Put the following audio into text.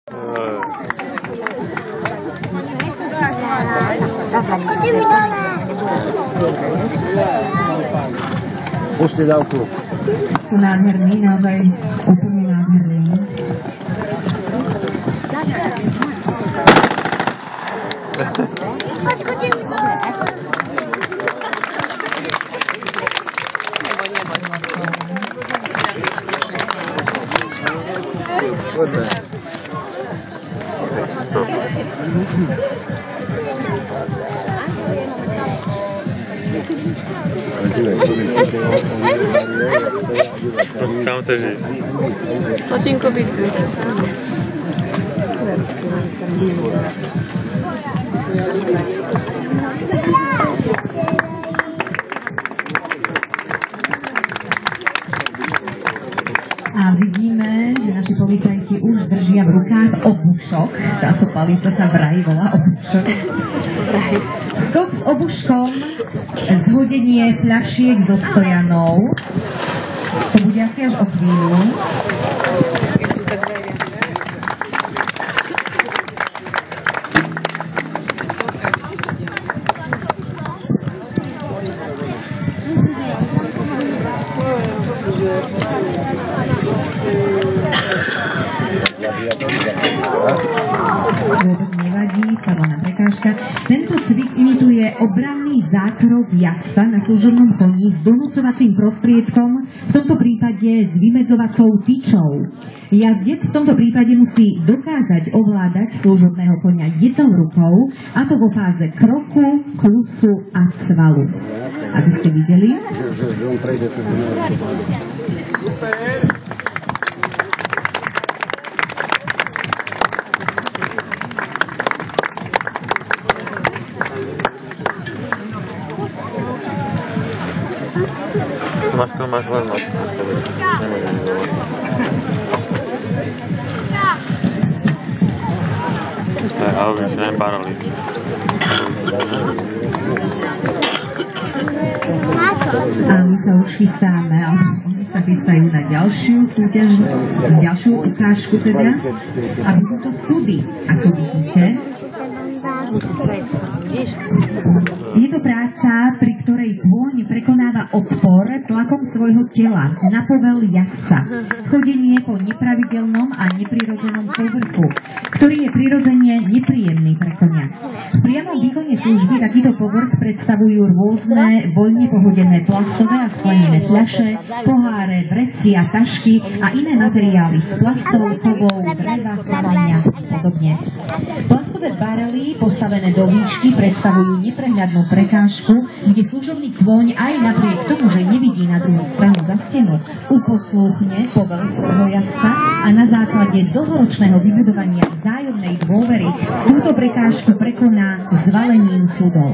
Skočí mi dole. Pusti dávku. Sú nádherní, naozaj úplne nádherní. Skočí mi dole. Tam też jest. Odcinko bitwy. A vidíme, že naši policajti už držia v rukách obušok. Táto palica sa vraj volá obušok. Skok s obuškom, zhodenie fľašiek so stojanou. To bude asi až o chvíľu. Vôbec nevadí, stabilná prekážka. Tento cvik imituje obranný zákrok jazdca na služobnom koni s donúcovacím prostriedkom, v tomto prípade s vymedzovacou tyčou. Jazdec v tomto prípade musí dokázať ovládať služobného konia jednou rukou, a to vo fáze kroku, klusu a cvalu. Aby ste videli. Máš len masku. Ale už nebarali. A my sa už chystáme, oni sa chystajú na ďalšiu súťaž, ďalšiu ukážku teda. A budú to súdy, ako vidíte. Je to práca, pri ktorej kôň prekonáva odpor tlakom svojho tela na povel jazdca. Chodenie po nepravidelnom a neprirodzenom povrchu, ktorý je prirodzene nepríjemný pre koňa. V priamom výkone služby takýto povrch predstavujú rôzne voľne pohodené plastové a sklenené fľaše, poháre, vreci a tašky a iné materiály z plastov, kovov, dreva, kameňa a podobne. Plastové barely postavené do výšky predstavujú neprehľadnú prekážku, kde služobný kôň aj napriek tomu, že nevidí na druhú stranu za stenu, uposlúchne povel svojho jazdca a na základe dlhoročného vybudovania vzájomnej dôvery túto prekážku prekoná zvalením súdov.